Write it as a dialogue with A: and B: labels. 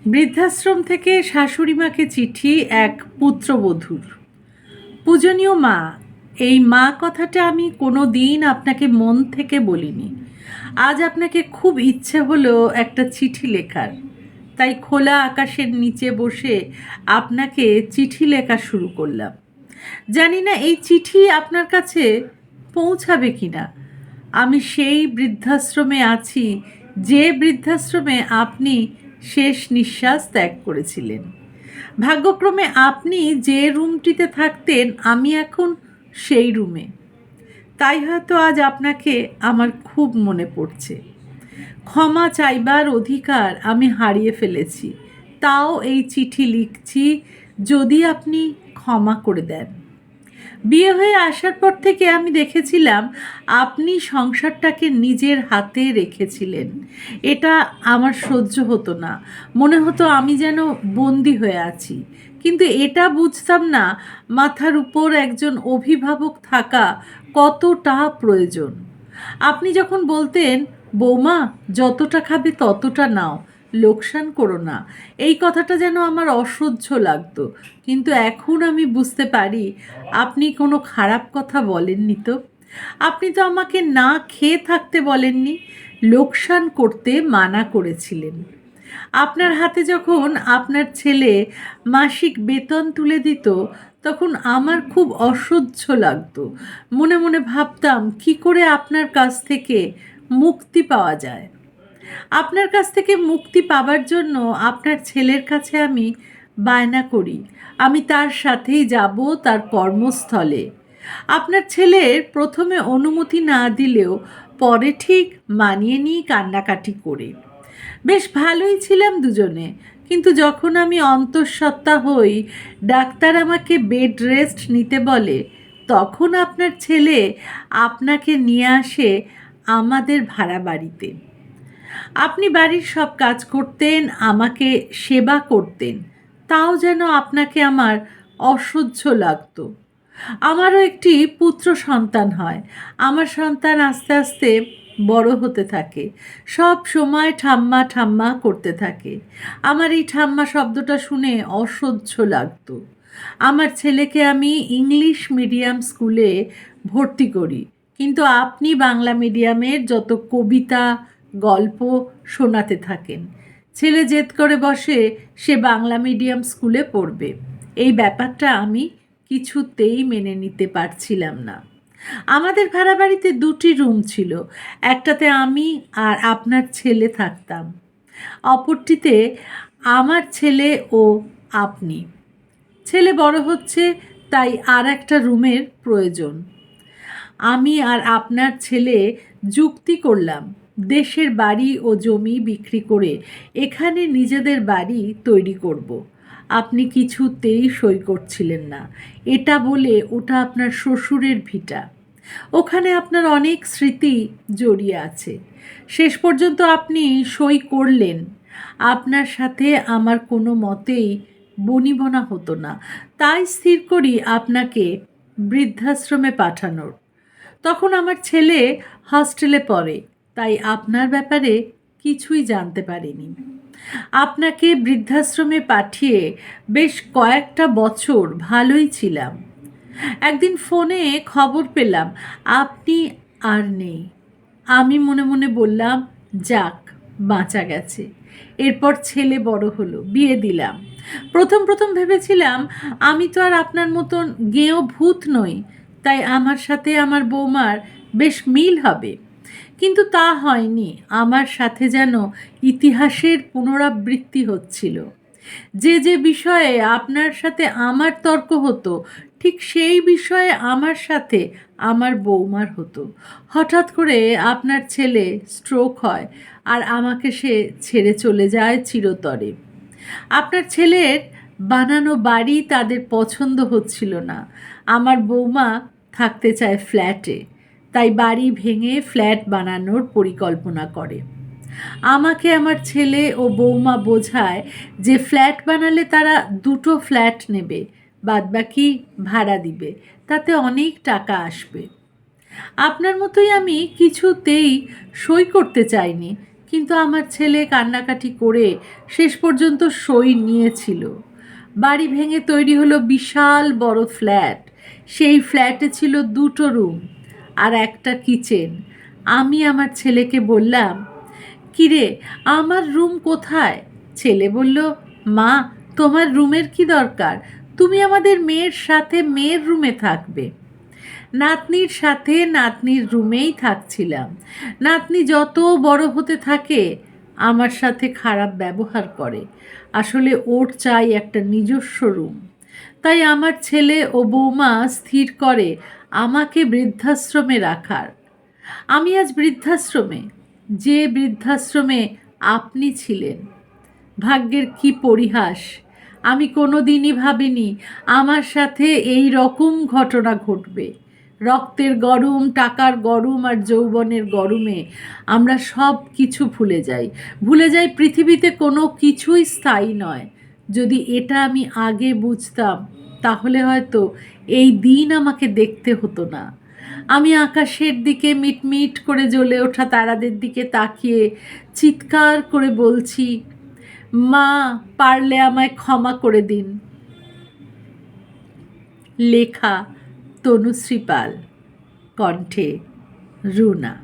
A: বৃদ্ধাশ্রম থেকে শাশুড়ি মাকে চিঠি এক পুত্রবধূর। পূজনীয় মা, এই মা কথাটা আমি কোনো দিন আপনাকে মন থেকে বলিনি। আজ আপনাকে খুব ইচ্ছে হলো একটা চিঠি লেখার, তাই খোলা আকাশের নিচে বসে আপনাকে চিঠি লেখা শুরু করলাম। জানি না এই চিঠি আপনার কাছে পৌঁছাবে কিনা। আমি সেই বৃদ্ধাশ্রমে আছি যে বৃদ্ধাশ্রমে আপনি শেষ নিঃশ্বাস ত্যাগ করেছিলেন। ভাগ্যক্রমে আপনি যে রুমটিতে থাকতেন আমি এখন সেই রুমে, তাই হয়তো আজ আপনাকে আমার খুব মনে পড়ছে। ক্ষমা চাইবার অধিকার আমি হারিয়ে ফেলেছি, তাও এই চিঠি লিখছি যদি আপনি ক্ষমা করে দেন। বিয়ে হয়ে আসার পর থেকে আমি দেখেছিলাম আপনি সংসারটাকে নিজের হাতে রেখেছিলেন। এটা আমার সহ্য হতো না, মনে হতো আমি যেন বন্দি হয়ে আছি। কিন্তু এটা বুঝতাম না মাথার উপর একজন অভিভাবক থাকা কতটা প্রয়োজন। আপনি যখন বলতেন, বৌমা যতটা খাবে ততটা নাও, লোকসান করো না, এই কথাটা যেন আমার অসহ্য লাগতো। কিন্তু এখন আমি বুঝতে পারি আপনি কোনো খারাপ কথা বলেননি তো। আপনি তো আমাকে না খেয়ে থাকতে বলেননি, লোকসান করতে মানা করেছিলেন। আপনার হাতে যখন আপনার ছেলে মাসিক বেতন তুলে দিত তখন আমার খুব অসহ্য লাগতো। মনে মনে ভাবতাম কি করে আপনার কাছ থেকে মুক্তি পাওয়া যায়। আপনার কাছ থেকে মুক্তি পাবার জন্য আপনার ছেলের কাছে আমি বায়না করি আমি তার সাথেই যাব তার কর্মস্থলে। আপনার ছেলের প্রথমে অনুমতি না দিলেও পরে ঠিক মানিয়ে নিই কান্নাকাটি করে। বেশ ভালোই ছিলাম দুজনে, কিন্তু যখন আমি অন্তঃসত্ত্বা হই, ডাক্তার আমাকে বেড রেস্ট নিতে বলে, তখন আপনার ছেলে আপনাকে নিয়ে আসে আমাদের ভাড়া বাড়িতে। আপনি বাড়ির সব কাজ করতেন, আমাকে সেবা করতেন, তাও যেন আপনাকে আমার অসহ্য লাগতো। আমারও একটি পুত্র সন্তান হয়। আমার সন্তান আস্তে আস্তে বড় হতে থাকে, সব সময় ঠাম্মা ঠাম্মা করতে থাকে। আমার এই ঠাম্মা শব্দটা শুনে অসহ্য লাগতো। আমার ছেলেকে আমি ইংলিশ মিডিয়াম স্কুলে ভর্তি করি, কিন্তু আপনি বাংলা মিডিয়ামের যত কবিতা গল্প শোনাতে থাকেন। ছেলে জেদ করে বসে সে বাংলা মিডিয়াম স্কুলে পড়বে। এই ব্যাপারটা আমি কিছুতেই মেনে নিতে পারছিলাম না। আমাদের ভাড়া বাড়িতে দুটি রুম ছিল, একটাতে আমি আর আপনার ছেলে থাকতাম, অপরটিতে আমার ছেলে ও আপনি। ছেলে বড় হচ্ছে, তাই আর একটা রুমের প্রয়োজন। আমি আর আপনার ছেলে যুক্তি করলাম দেশের বাড়ি ও জমি বিক্রি করে এখানে নিজেদের বাড়ি তৈরি করব। আপনি কিছুতেই সই করছিলেন না। এটা বলে ওটা আপনার শ্বশুরের ভিটা, ওখানে আপনার অনেক স্মৃতি জড়িয়ে আছে। শেষ পর্যন্ত আপনি সই করলেন। আপনার সাথে আমার কোনো মতেই বনিবনা হতো না, তাই স্থির করি আপনাকে বৃদ্ধাশ্রমে পাঠানোর। তখন আমার ছেলে হস্টেলে পড়ে, তাই আপনার ব্যাপারে কিছুই জানতে পারিনি। আপনাকে বৃদ্ধাশ্রমে পাঠিয়ে বেশ কয়েকটা বছর ভালোই ছিলাম। একদিন ফোনে খবর পেলাম আপনি আর নেই। আমি মনে মনে বললাম, যাক, বাঁচা গেছে। এরপর ছেলে বড় হলো, বিয়ে দিলাম। প্রথম প্রথম ভেবেছিলাম আমি তো আর আপনার মতন গেঁয়ো ভূত নই, তাই আমার সাথে আমার বৌমার বেশ মিল হবে। কিন্তু তা হয়নি। আমার সাথে যেন ইতিহাসের পুনরাবৃত্তি হচ্ছিল। যে যে বিষয়ে আপনার সাথে আমার তর্ক হতো, ঠিক সেই বিষয়ে আমার সাথে আমার বৌমার হতো। হঠাৎ করে আপনার ছেলে স্ট্রোক হয় আর আমাকে সে ছেড়ে চলে যায় চিরতরে। আপনার ছেলের বানানো বাড়ি তাদের পছন্দ হচ্ছিল না। আমার বৌমা থাকতে চায় ফ্ল্যাটে, তাই বাড়ি ভেঙে ফ্ল্যাট বানানোর পরিকল্পনা করে। আমাকে আমার ছেলে ও বৌমা বোঝায় যে ফ্ল্যাট বানালে তারা দুটো ফ্ল্যাট নেবে, বাদবাকি ভাড়া দিবে, তাতে অনেক টাকা আসবে। আপনার মতোই আমি কিছুতেই সই করতে চাইনি, কিন্তু আমার ছেলে কান্নাকাটি করে শেষ পর্যন্ত সই নিয়েছিল। বাড়ি ভেঙে তৈরি হলো বিশাল বড় ফ্ল্যাট। সেই ফ্ল্যাটে ছিল 2টো রুম আর একটা কিচেন। আমি আমার ছেলেকে বললাম, কিরে, আমার রুম কোথায়? ছেলে বলল, মা, তোমার রুমের কি দরকার? তুমি আমাদের মেয়ের সাথে মেয়ের রুমে থাকবে। নাতনির সাথে নাতনির রুমেই থাকছিলাম। নাতনি যত বড় হতে থাকে আমার সাথে খারাপ ব্যবহার করে। আসলে ওর চাই একটা নিজস্ব রুম। তাই আমার ছেলে ও বৌমা স্থির করে আমাকে বৃদ্ধাশ্রমে রাখার। আমি আজ বৃদ্ধাশ্রমে, যে বৃদ্ধাশ্রমে আপনি ছিলেন। ভাগ্যের কি পরিহাস! আমি কোনো দিনই ভাবিনি আমার সাথে এই রকম ঘটনা ঘটবে। রক্তের গরম, টাকার গরম আর যৌবনের গরমে আমরা সব কিছু ভুলে যাই পৃথিবীতে কোনো কিছুই স্থায়ী নয়। যদি এটা আমি আগে বুঝতাম তাহলে হয়তো এই দিন আমাকে দেখতে হতো না। আমি আকাশের দিকে মিটমিট করে জ্বলে ওঠা তারাদের দিকে তাকিয়ে চিৎকার করে বলছি, মা, পারলে আমায় ক্ষমা করে দিন। লেখা তনুশ্রী পাল, কণ্ঠে রুনা।